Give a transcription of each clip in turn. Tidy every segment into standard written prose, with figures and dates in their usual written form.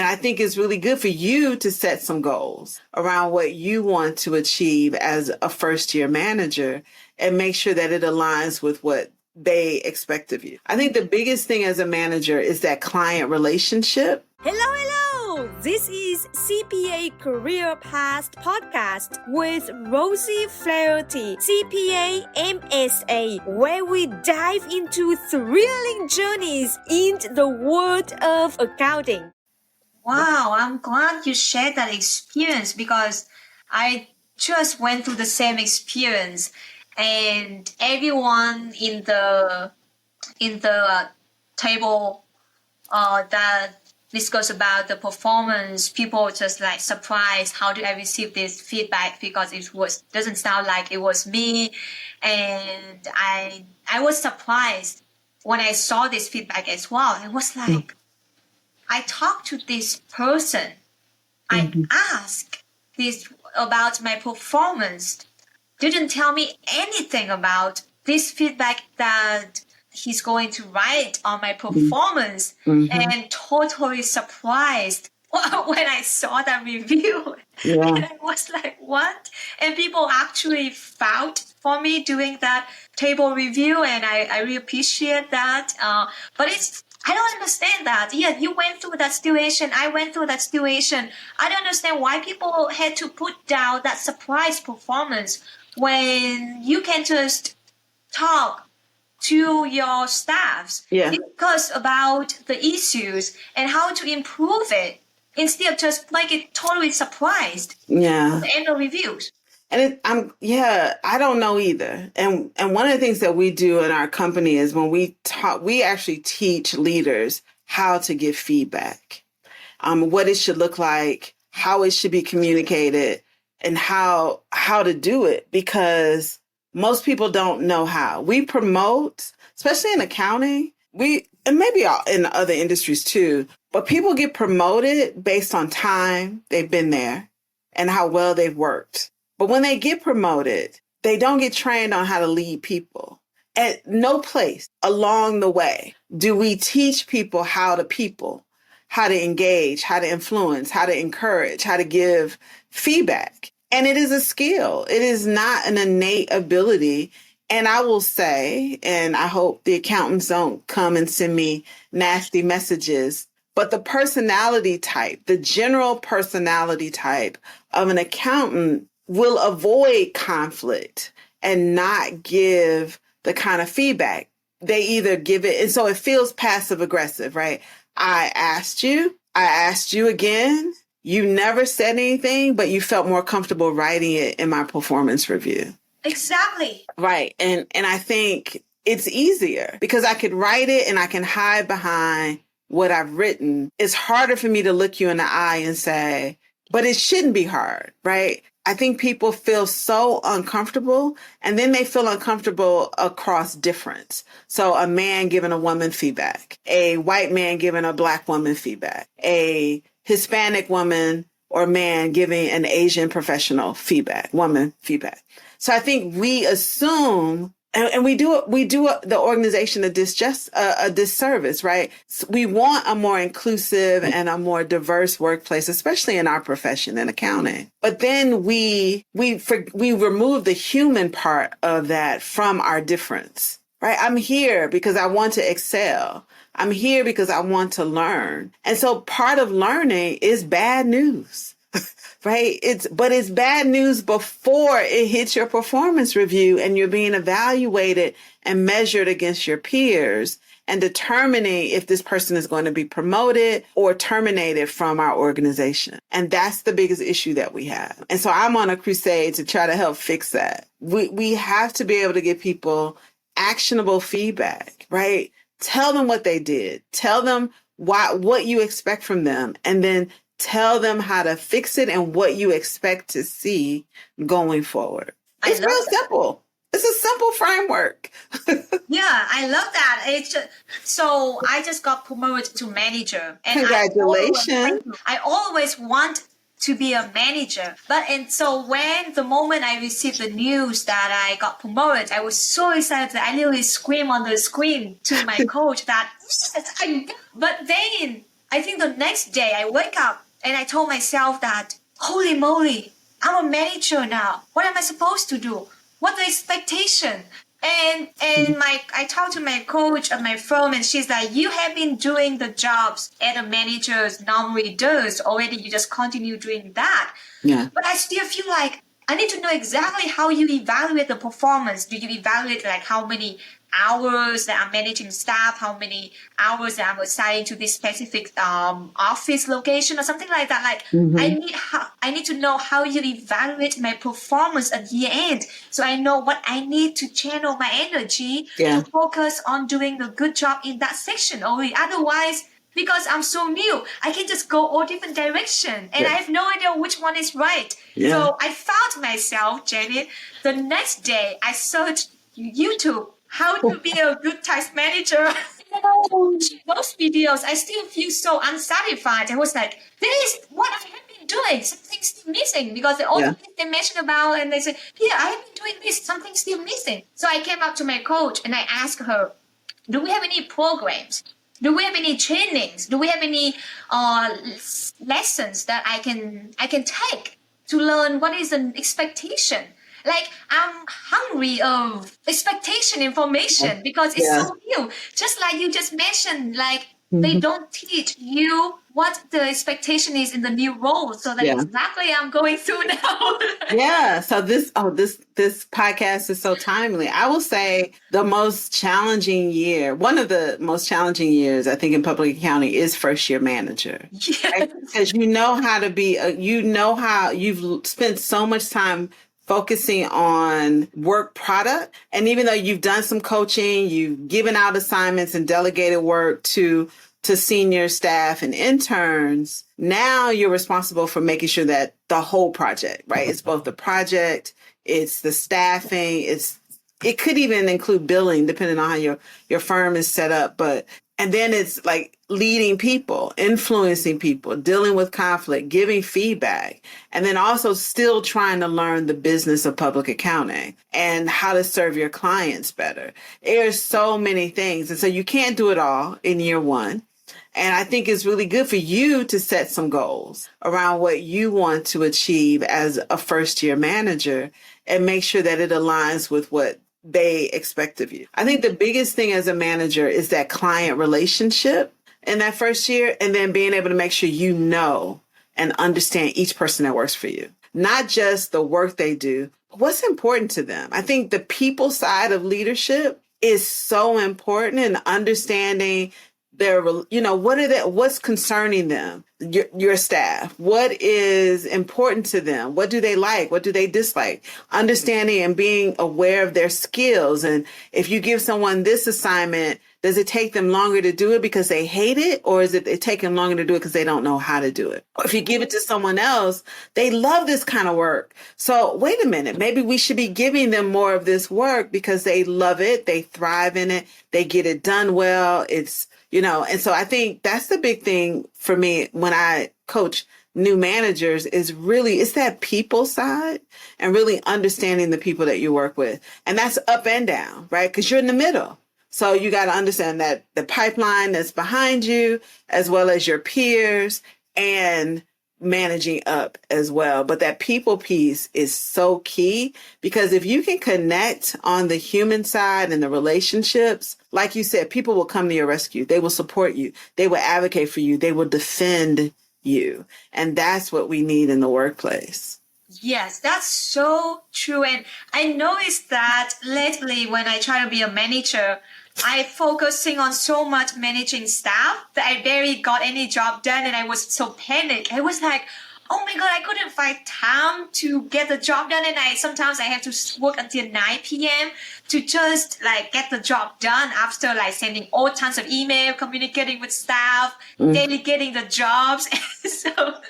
And I think it's really good for you to set some goals around what you want to achieve as a first-year manager and make sure that it aligns with what they expect of you. I think the biggest thing as a manager is that client relationship. Hello! This is CPA Career Path Podcast with Rosey Flaherty, CPA MSA, where we dive into thrilling journeys in the world of accounting. Wow, I'm glad you shared that experience because I just went through the same experience, and everyone in the table that discuss about the performance, people just like surprised, how do I receive this feedback, because it doesn't sound like it was me. And I was surprised when I saw this feedback as well. I was like, I talked to this person, I asked this about my performance, didn't tell me anything about this feedback that he's going to write on my performance, and totally surprised when I saw that review. Yeah. And I was like, what? And people actually vouched for me doing that table review, and I really appreciate that. But I don't understand that. Yeah, you went through that situation. I went through that situation. I don't understand why people had to put down that surprise performance when you can just talk to your staffs, discuss about the issues and how to improve it, instead of just like it totally surprised at the end of reviews. And I don't know either. And one of the things that we do in our company is when we talk, we actually teach leaders how to give feedback, what it should look like, how it should be communicated, and how to do it, because most people don't know how. We promote, especially in accounting, and maybe in other industries too, but people get promoted based on time they've been there and how well they've worked. But when they get promoted, they don't get trained on how to lead people. At no place along the way do we teach people how to engage, how to influence, how to encourage, how to give feedback. And it is a skill. It is not an innate ability. And I will say, and I hope the accountants don't come and send me nasty messages, but the personality type, the general personality type of an accountant will avoid conflict and not give the kind of feedback. They either give it, and so it feels passive aggressive, right? I asked you again. You never said anything, but you felt more comfortable writing it in my performance review. Exactly. Right. And I think it's easier because I could write it and I can hide behind what I've written. It's harder for me to look you in the eye and say, but it shouldn't be hard, right? I think people feel so uncomfortable, and then they feel uncomfortable across difference. So a man giving a woman feedback, a white man giving a black woman feedback, a Hispanic woman or man giving an Asian professional feedback, woman feedback. So I think we assume, and we do the organization a disservice, right? So we want a more inclusive and a more diverse workplace, especially in our profession in accounting. But then we remove the human part of that from our difference, right? I'm here because I want to excel. I'm here because I want to learn. And so part of learning is bad news. Right? It's bad news before it hits your performance review and you're being evaluated and measured against your peers and determining if this person is going to be promoted or terminated from our organization. And that's the biggest issue that we have. And so I'm on a crusade to try to help fix that. We have to be able to give people actionable feedback, right? Tell them what they did. Tell them what you expect from them. And then tell them how to fix it and what you expect to see going forward. It's real simple. It's a simple framework. Yeah, I love that. So I just got promoted to manager. And congratulations. I always want to be a manager. And so when the moment I received the news that I got promoted, I was so excited that I nearly screamed on the screen to my coach that, but then I think the next day I wake up and I told myself that, holy moly, I'm a manager now. What am I supposed to do? What's the expectation? And I talked to my coach at my firm, and she's like, you have been doing the jobs that a manager normally does already. You just continue doing that. Yeah. But I still feel like I need to know exactly how you evaluate the performance. Do you evaluate like how many hours that I'm managing staff, how many hours that I'm assigning to this specific office location or something like that? Like I need to know how you evaluate my performance at the end, so I know what I need to channel my energy to focus on doing a good job in that section. Or otherwise, because I'm so new, I can just go all different direction, and I have no idea which one is right. So I found myself, Janet, the next day I searched YouTube how to be a good task manager. Those videos, I still feel so unsatisfied. I was like, this is what I have been doing. Something's still missing, because all the things they mentioned about, and they said, yeah, I have been doing this. Something's still missing. So I came up to my coach and I asked her, do we have any programs? Do we have any trainings? Do we have any lessons that I can take to learn what is an expectation? Like, I'm hungry of expectation information because it's so new. Just like you just mentioned, like they don't teach you what the expectation is in the new role. So that's exactly I'm going through now. So this podcast is so timely. I will say the most challenging year, one of the most challenging years, I think, in public accounting is first year manager. Right? Because you know how to be, how you've spent so much time focusing on work product. And even though you've done some coaching, you've given out assignments and delegated work to senior staff and interns, now you're responsible for making sure that the whole project, right? It's both the project, it's the staffing, it could even include billing, depending on how your firm is set up. And then it's like leading people, influencing people, dealing with conflict, giving feedback, and then also still trying to learn the business of public accounting and how to serve your clients better. There's so many things. And so you can't do it all in year one. And I think it's really good for you to set some goals around what you want to achieve as a first year manager and make sure that it aligns with what they expect of you. I think the biggest thing as a manager is that client relationship in that first year, and then being able to make sure you know and understand each person that works for you, not just the work they do, what's important to them. I think the people side of leadership is so important in understanding their, what's concerning them, your staff, what is important to them, what do they like, what do they dislike, understanding and being aware of their skills. And if you give someone this assignment, does it take them longer to do it because they hate it, or is it taking longer to do it because they don't know how to do it? Or if you give it to someone else, they love this kind of work. So wait a minute, maybe we should be giving them more of this work because they love it, they thrive in it, they get it done well. And so I think that's the big thing for me when I coach new managers is really, it's that people side and really understanding the people that you work with. And that's up and down, right? Because you're in the middle. So you got to understand that the pipeline that's behind you, as well as your peers, and managing up as well. But that people piece is so key, because if you can connect on the human side and the relationships, like you said, people will come to your rescue. They will support you. They will advocate for you. They will defend you. And that's what we need in the workplace. Yes, that's so true. And I noticed that lately when I try to be a manager, I focusing on so much managing staff that I barely got any job done, and I was so panicked. I was like, oh my God, I couldn't find time to get the job done. And sometimes I have to work until 9 p.m. to just like get the job done after like sending all tons of email, communicating with staff, delegating the jobs.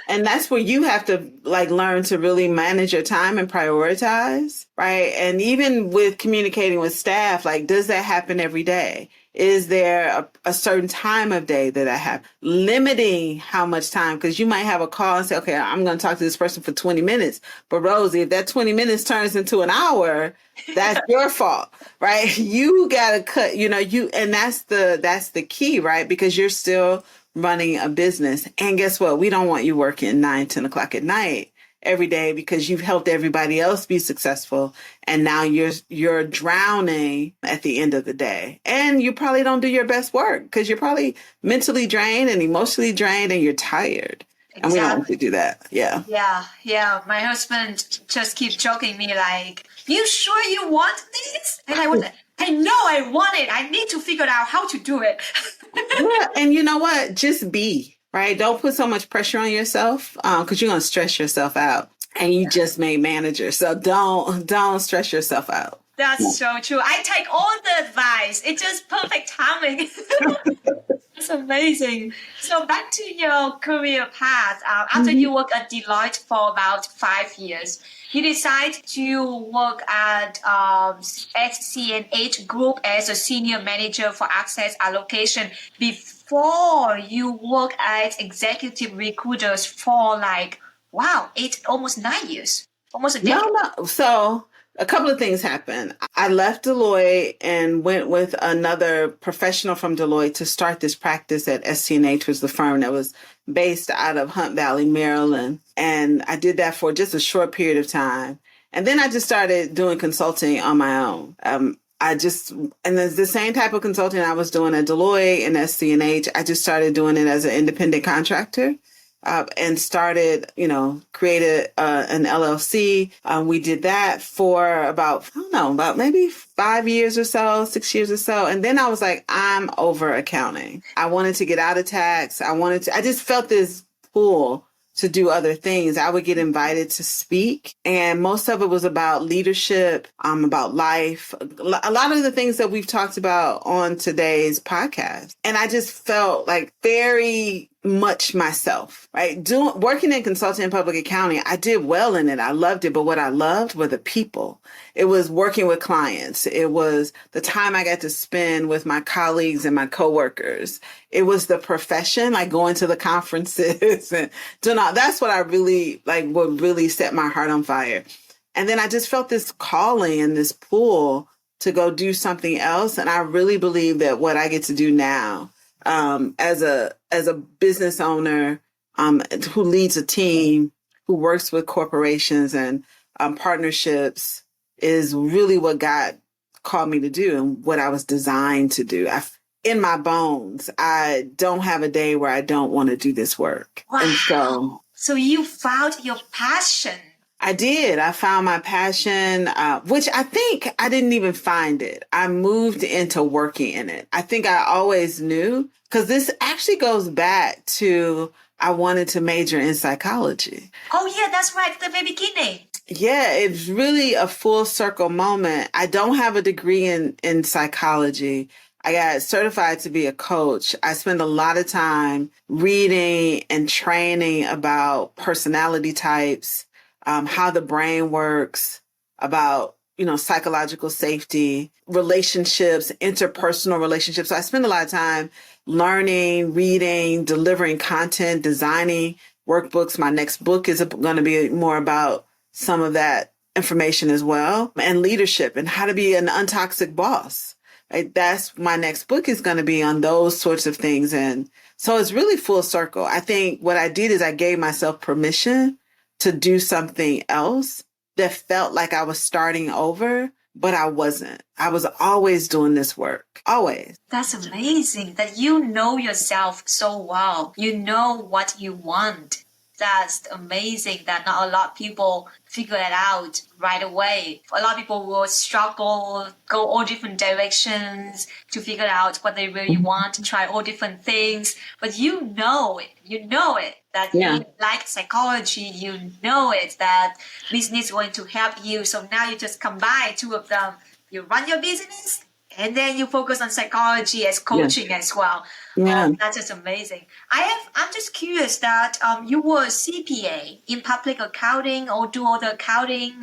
And that's where you have to like learn to really manage your time and prioritize, right? And even with communicating with staff, like, does that happen every day? Is there a certain time of day that I have? Limiting how much time, because you might have a call and say, okay, I'm going to talk to this person for 20 minutes. But Rosey, if that 20 minutes turns into an hour, that's your fault, right? You got to cut, and that's the key, right? Because you're still running a business. And guess what? We don't want you working 9, 10 o'clock at night every day because you've helped everybody else be successful. And now you're drowning at the end of the day. And you probably don't do your best work because you're probably mentally drained and emotionally drained and you're tired. Exactly. And we don't want to do that. Yeah. Yeah. My husband just keeps joking me like, you sure you want this? And I know I want it. I need to figure out how to do it. Yeah. And you know what? Just be, right? Don't put so much pressure on yourself because you're going to stress yourself out. And you just made manager. So don't stress yourself out. That's so true. I take all the advice. It's just perfect timing. That's amazing. So back to your career path. After you work at Deloitte for about 5 years, you decide to work at SCNH Group as a senior manager for access allocation before you work at executive recruiters for almost 9 years, almost a decade. No. So a couple of things happened. I left Deloitte and went with another professional from Deloitte to start this practice at SCNH, which was the firm that was based out of Hunt Valley, Maryland. And I did that for just a short period of time. And then I just started doing consulting on my own. And there's the same type of consulting I was doing at Deloitte and SCNH. I just started doing it as an independent contractor. And started, created an LLC. We did that for about maybe 5 years or so, 6 years or so. And then I was like, I'm over accounting. I wanted to get out of tax. I just felt this pull to do other things. I would get invited to speak, and most of it was about leadership, about life, a lot of the things that we've talked about on today's podcast. And I just felt like very much myself, right? Working in consulting and public accounting, I did well in it. I loved it. But what I loved were the people. It was working with clients. It was the time I got to spend with my colleagues and my coworkers. It was the profession, like going to the conferences and doing all. That's what I really what really set my heart on fire. And then I just felt this calling and this pull to go do something else. And I really believe that what I get to do now, as a business owner who leads a team, who works with corporations and partnerships, is really what God called me to do and what I was designed to do. In my bones, I don't have a day where I don't want to do this work. Wow. And so you found your passion. I did. I found my passion, which I think I didn't even find it. I moved into working in it. I think I always knew, because this actually goes back to I wanted to major in psychology. Oh, yeah, that's right. At the very beginning. Yeah, it's really a full circle moment. I don't have a degree in psychology. I got certified to be a coach. I spend a lot of time reading and training about personality types, how the brain works, about, psychological safety, relationships, interpersonal relationships. So I spend a lot of time learning, reading, delivering content, designing workbooks. My next book is going to be more about some of that information as well, and leadership and how to be an untoxic boss. Right? That's my next book is going to be on those sorts of things. And so it's really full circle. I think what I did is I gave myself permission to do something else that felt like I was starting over, but I wasn't. I was always doing this work, always. That's amazing that you know yourself so well. You know what you want. That's amazing that not a lot of people figure it out right away. A lot of people will struggle, go all different directions to figure out what they really want, to try all different things. But you know it, that you like psychology, you know it, that business is going to help you. So now you just combine two of them. You run your business and then you focus on psychology as coaching as well. Yeah. That's just amazing. I'm just curious that you were a CPA in public accounting or do all the accounting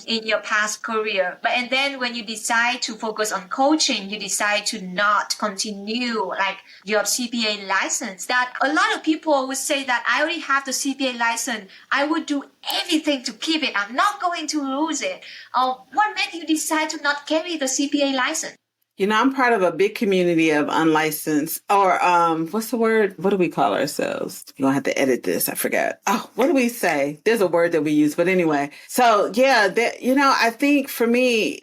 in your past career. And then when you decide to focus on coaching, you decide to not continue like your CPA license. That a lot of people would say that I already have the CPA license. I would do everything to keep it. I'm not going to lose it. What made you decide to not carry the CPA license? I'm part of a big community of unlicensed or what's the word? What do we call ourselves? You're gonna have to edit this. I forgot. Oh, what do we say? There's a word that we use, but anyway. So yeah, I think for me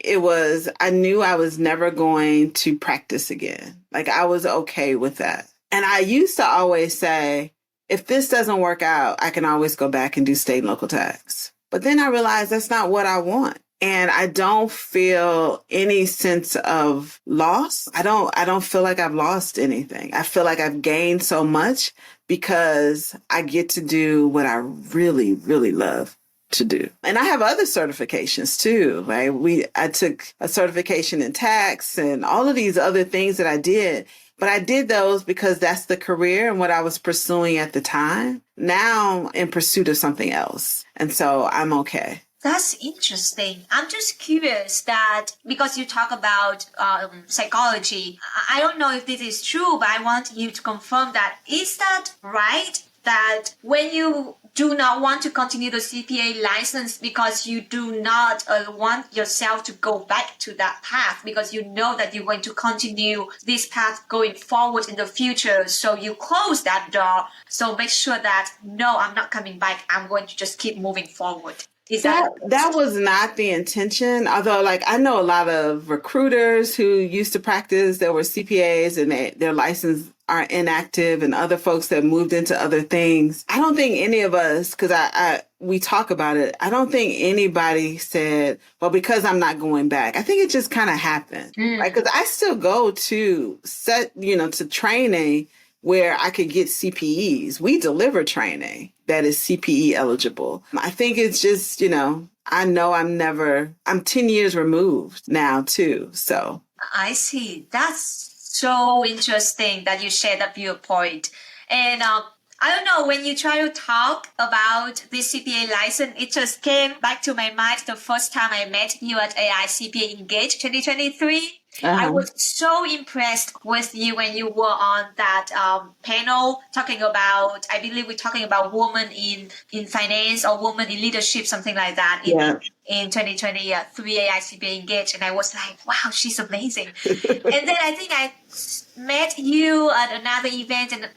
I knew I was never going to practice again. Like I was okay with that. And I used to always say, if this doesn't work out, I can always go back and do state and local tax. But then I realized that's not what I want. And I don't feel any sense of loss. I don't feel like I've lost anything. I feel like I've gained so much because I get to do what I really, really love to do. And I have other certifications too, right? I took a certification in tax and all of these other things that I did. But I did those because that's the career and what I was pursuing at the time. Now in pursuit of something else. And so I'm okay. That's interesting. I'm just curious that because you talk about psychology, I don't know if this is true, but I want you to confirm that. Is that right? That when you do not want to continue the CPA license because you do not want yourself to go back to that path because you know that you're going to continue this path going forward in the future. So you close that door. So make sure that, no, I'm not coming back. I'm going to just keep moving forward. That was not the intention. Although, I know a lot of recruiters who used to practice that were CPAs and their license are inactive, and other folks that moved into other things. I don't think any of us, because we talk about it, I don't think anybody said, well, because I'm not going back. I think it just kind of happened, right? Because I still go to to training where I could get CPEs. We deliver training that is CPE eligible. I think it's just, I know I'm 10 years removed now too. So I see. That's so interesting that you shared that viewpoint. And I don't know, when you try to talk about this CPA license, it just came back to my mind the first time I met you at AI CPA Engage 2023. I was so impressed with you when you were on that panel talking about, I believe we're talking about women in finance or women in leadership, something like that in 2023 AI CPA Engage. And I was like, wow, she's amazing. And then I think I met you at another event and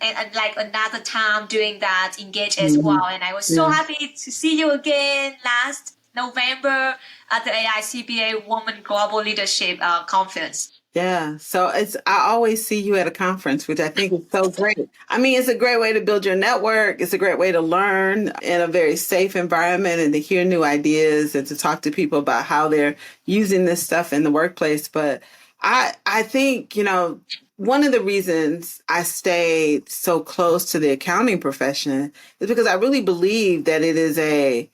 another time doing that Engage as well. And I was so happy to see you again last November at the AI CPA Women Global Leadership Conference. Yeah. So I always see you at a conference, which I think is so great. I mean, it's a great way to build your network. It's a great way to learn in a very safe environment and to hear new ideas and to talk to people about how they're using this stuff in the workplace. But I think, one of the reasons I stayed so close to the accounting profession is because I really believe that it is a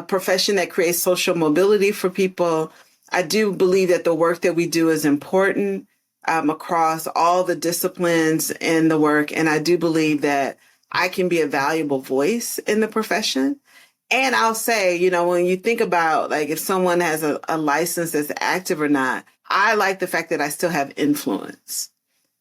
profession that creates social mobility for people. I do believe that the work that we do is important across all the disciplines in the work. And I do believe that I can be a valuable voice in the profession. And I'll say, when you think about if someone has a license that's active or not, I like the fact that I still have influence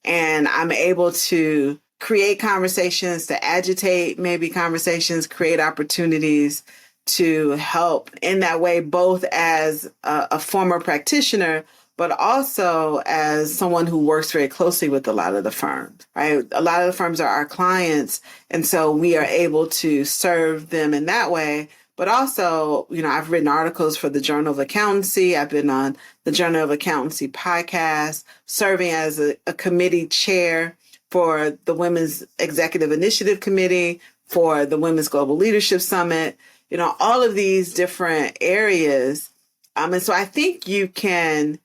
and I'm able to create conversations, to agitate maybe conversations, create opportunities to help in that way, both as a former practitioner, but also as someone who works very closely with a lot of the firms, right? A lot of the firms are our clients. And so we are able to serve them in that way. But also, I've written articles for the Journal of Accountancy. I've been on the Journal of Accountancy podcast, serving as a committee chair for the Women's Executive Initiative Committee, for the Women's Global Leadership Summit, all of these different areas. And so I think you can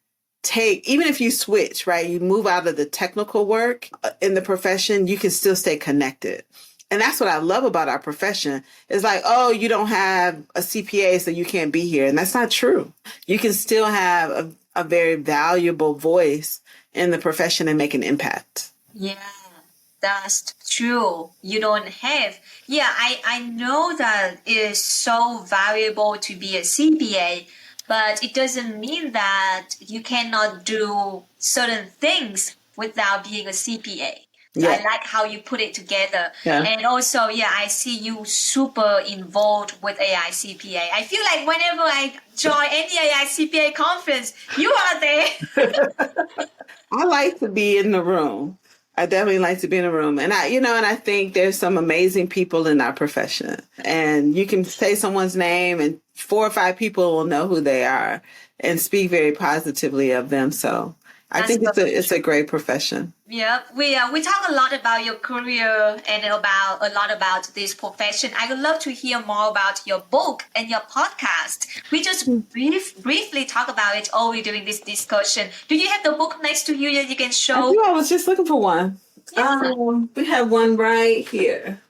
even if you switch, right, you move out of the technical work in the profession, you can still stay connected. And that's what I love about our profession. It's oh, you don't have a CPA, so you can't be here. And that's not true. You can still have a very valuable voice in the profession and make an impact. Yeah, that's true. You don't have. Yeah, I know that it is so valuable to be a CPA, but it doesn't mean that you cannot do certain things without being a CPA. Yeah. I like how you put it together. Yeah. And also, I see you super involved with AI CPA. I feel like whenever I join any AI CPA conference, you are there. I like to be in the room. I definitely like to be in a room. And I think there's some amazing people in our profession. And you can say someone's name and 4 or 5 people will know who they are and speak very positively of them. So I That's think it's a great profession. Yeah, we talk a lot about your career and about a lot about this profession. I would love to hear more about your book and your podcast. We just briefly talk about it only during this discussion. Do you have the book next to you that you can I show? think I was just looking for one. Yeah. We have one right here.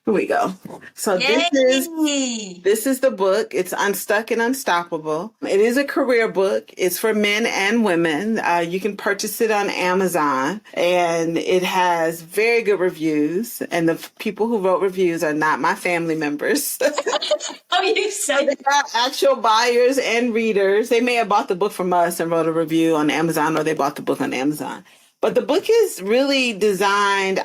Here we go. So Yay! this is the book. It's Unstuck and Unstoppable. It is a career book. It's for men and women. You can purchase it on Amazon, and it has very good reviews. And the people who wrote reviews are not my family members. Oh, you said They're not actual buyers and readers. They may have bought the book from us and wrote a review on Amazon, or they bought the book on Amazon. But the book is really designed.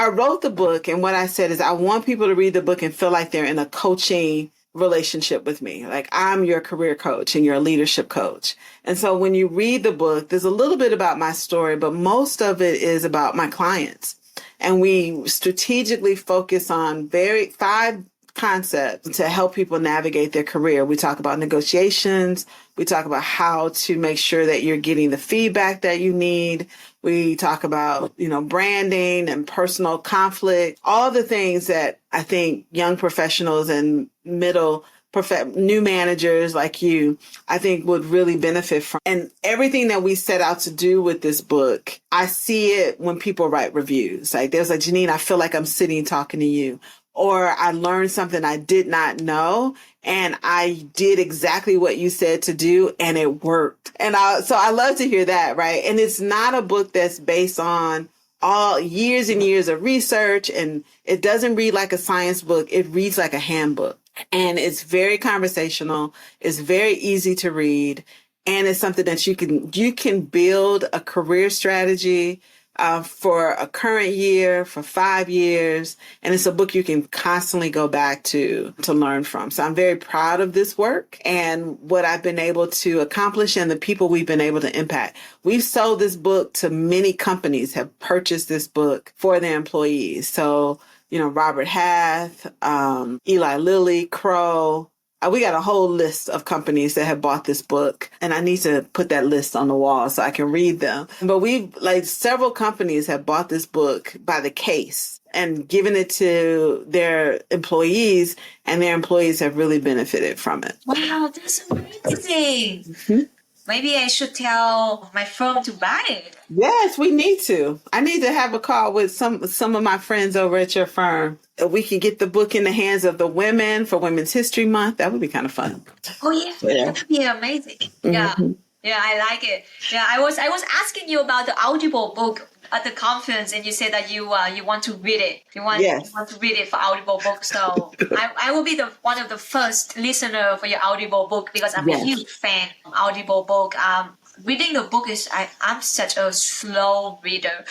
I wrote the book, and what I said is I want people to read the book and feel like they're in a coaching relationship with me. Like I'm your career coach and you're a leadership coach. And so when you read the book, there's a little bit about my story, but most of it is about my clients. And we strategically focus on 5 concepts to help people navigate their career. We talk about negotiations. We talk about how to make sure that you're getting the feedback that you need. We talk about, branding and personal conflict, all the things that I think young professionals and new managers like you, I think would really benefit from. And everything that we set out to do with this book, I see it when people write reviews. Like there's like, Jeannine, I feel like I'm sitting talking to you. Or I learned something I did not know, and I did exactly what you said to do, and it worked. And so I love to hear that, right? And it's not a book that's based on all years and years of research, and it doesn't read like a science book. It reads like a handbook, and it's very conversational. It's very easy to read, and it's something that you can build a career strategy for a current year, for 5 years. And it's a book you can constantly go back to learn from. So I'm very proud of this work and what I've been able to accomplish and the people we've been able to impact. We've sold this book to many companies, have purchased this book for their employees. So, Robert Half, Eli Lilly, Crow. We got a whole list of companies that have bought this book, and I need to put that list on the wall so I can read them. But several companies have bought this book by the case and given it to their employees, and their employees have really benefited from it. Wow, that's amazing. Mm-hmm. Maybe I should tell my firm to buy it. Yes, we need to. I need to have a call with some of my friends over at your firm. We can get the book in the hands of the women for Women's History Month. That would be kind of fun. Oh yeah, that would be amazing. Yeah, yeah, I like it. Yeah, I was asking you about the Audible book at the conference, and you said that you want to read it. You want to read it for Audible book. So I will be one of the first listener for your Audible book because I'm a huge fan of Audible book. Reading the book I'm such a slow reader.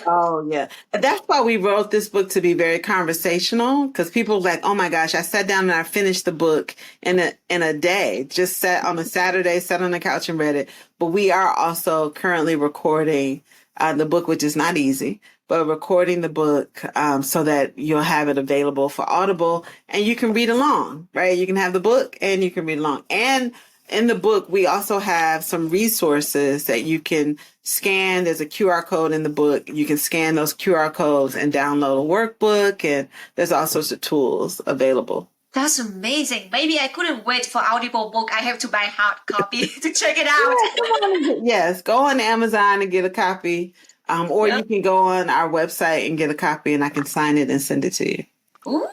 Oh yeah, that's why we wrote this book, to be very conversational, because people are like, oh my gosh, I sat down and I finished the book in a day. Just sat on a Saturday, sat on the couch and read it. But we are also currently recording the book, which is not easy, but recording the book so that you'll have it available for Audible and you can read along, right? You can have the book and you can read along. And in the book, we also have some resources that you can scan. There's a QR code in the book. You can scan those QR codes and download a workbook, and there's all sorts of tools available. That's amazing. Maybe I couldn't wait for Audible book. I have to buy hard copy to check it out. Yes, go on Amazon and get a copy. Or you can go on our website and get a copy, and I can sign it and send it to you. Ooh.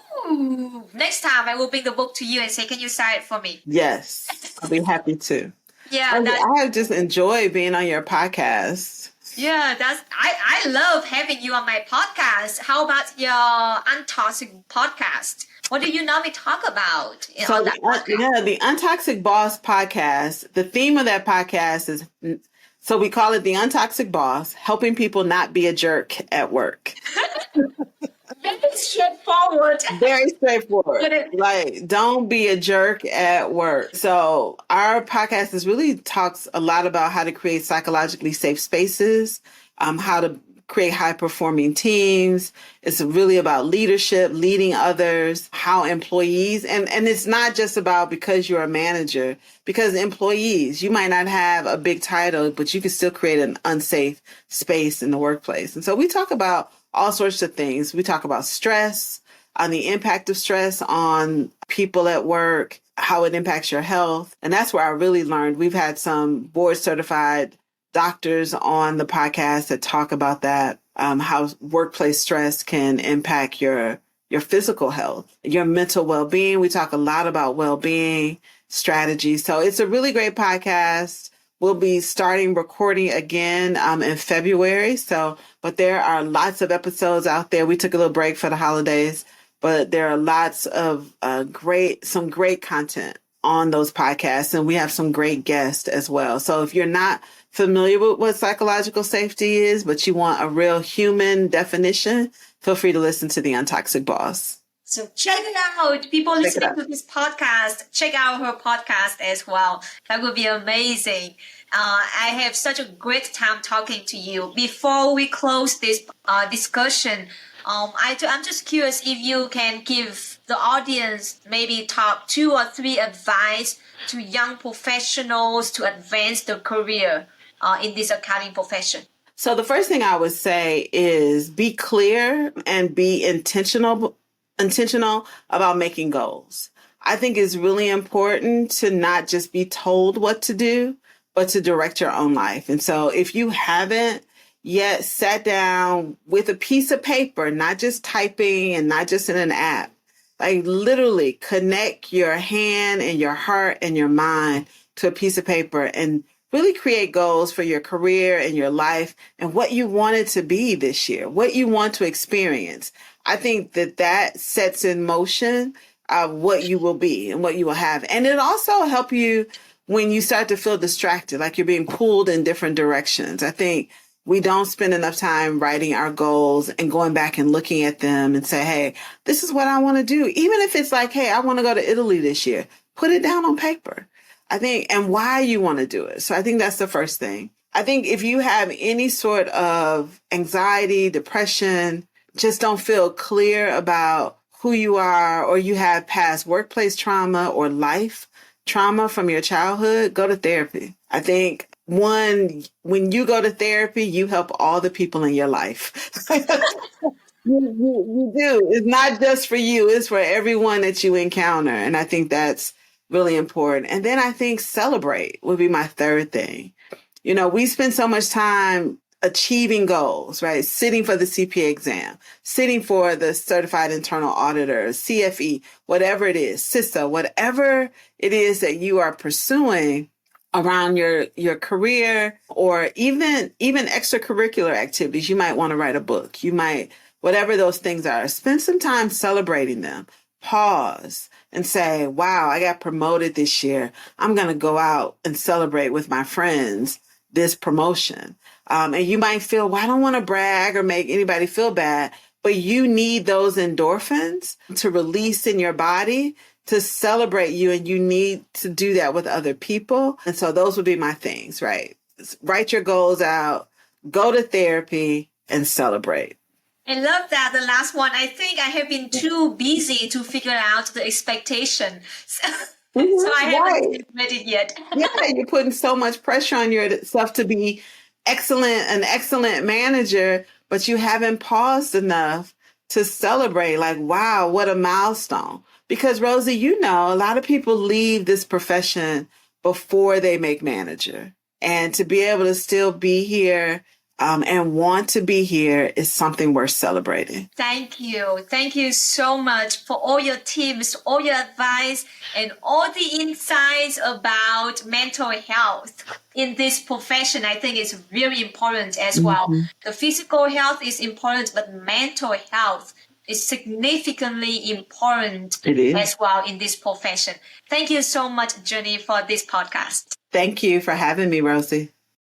Next time I will bring the book to you and say, can you sign it for me? Yes, I'll be happy to. Yeah. I have just enjoyed being on your podcast. Yeah, I love having you on my podcast. How about your Untoxic podcast? What do you normally talk about on that podcast? The Untoxic Boss podcast, the theme of that podcast is, so we call it the Untoxic Boss, helping people not be a jerk at work. Very straightforward. Very straightforward. But it- Like, don't be a jerk at work. So our podcast is really talks a lot about how to create psychologically safe spaces, how to create high performing teams. It's really about leadership, leading others, how employees, and it's not just about because you're a manager, because employees, you might not have a big title, but you can still create an unsafe space in the workplace. And so we talk about all sorts of things. We talk about stress, on the impact of stress on people at work, how it impacts your health. And that's where I really learned. We've had some board certified doctors on the podcast that talk about that, how workplace stress can impact your physical health, your mental well-being. We talk a lot about well-being strategies. So it's a really great podcast. We'll be starting recording again in February. But there are lots of episodes out there. We took a little break for the holidays, but there are lots of some great content on those podcasts, and we have some great guests as well. So if you're not familiar with what psychological safety is, but you want a real human definition, feel free to listen to The Untoxic Boss. So check it out. People listening to this podcast, check out her podcast as well. That would be amazing. I have such a great time talking to you. Before we close this discussion, I'm just curious if you can give the audience maybe top 2 or 3 advice to young professionals to advance their career in this accounting profession. So the first thing I would say is be clear and be intentional about making goals. I think it's really important to not just be told what to do, but to direct your own life. And so if you haven't yet sat down with a piece of paper, not just typing and not just in an app, like literally connect your hand and your heart and your mind to a piece of paper and really create goals for your career and your life and what you want it to be this year, what you want to experience. I think that sets in motion what you will be and what you will have. And it also help you when you start to feel distracted, like you're being pulled in different directions. I think we don't spend enough time writing our goals and going back and looking at them and say, hey, this is what I want to do. Even if it's like, hey, I want to go to Italy this year, put it down on paper. I think, and why you want to do it. So I think that's the first thing. I think if you have any sort of anxiety, depression, just don't feel clear about who you are, or you have past workplace trauma or life trauma from your childhood, go to therapy. I think when you go to therapy, you help all the people in your life. You do. It's not just for you. It's for everyone that you encounter. And I think that's really important. And then I think celebrate would be my third thing. You know, we spend so much time achieving goals, right? Sitting for the CPA exam, sitting for the certified internal auditor, CFE, whatever it is, CISA, whatever it is that you are pursuing around your career, or even extracurricular activities. You might want to write a book. You might, whatever those things are, spend some time celebrating them. Pause and say, wow, I got promoted this year. I'm going to go out and celebrate with my friends this promotion. And you might feel, well, I don't want to brag or make anybody feel bad, but you need those endorphins to release in your body to celebrate you. And you need to do that with other people. And so those would be my things, right? Write your goals out, go to therapy, and celebrate. I love that. The last one, I think I have been too busy to figure out the expectation. So I haven't read it yet. Yeah, you're putting so much pressure on yourself to be an excellent manager, but you haven't paused enough to celebrate, like, wow, what a milestone. Because Rosey, you know, a lot of people leave this profession before they make manager. And to be able to still be here and want to be here is something worth celebrating. Thank you. Thank you so much for all your tips, all your advice, and all the insights about mental health in this profession. I think it's very important as well. The physical health is important, but mental health is significantly important as well in this profession. Thank you so much, Jeannine, for this podcast. Thank you for having me, Rosey.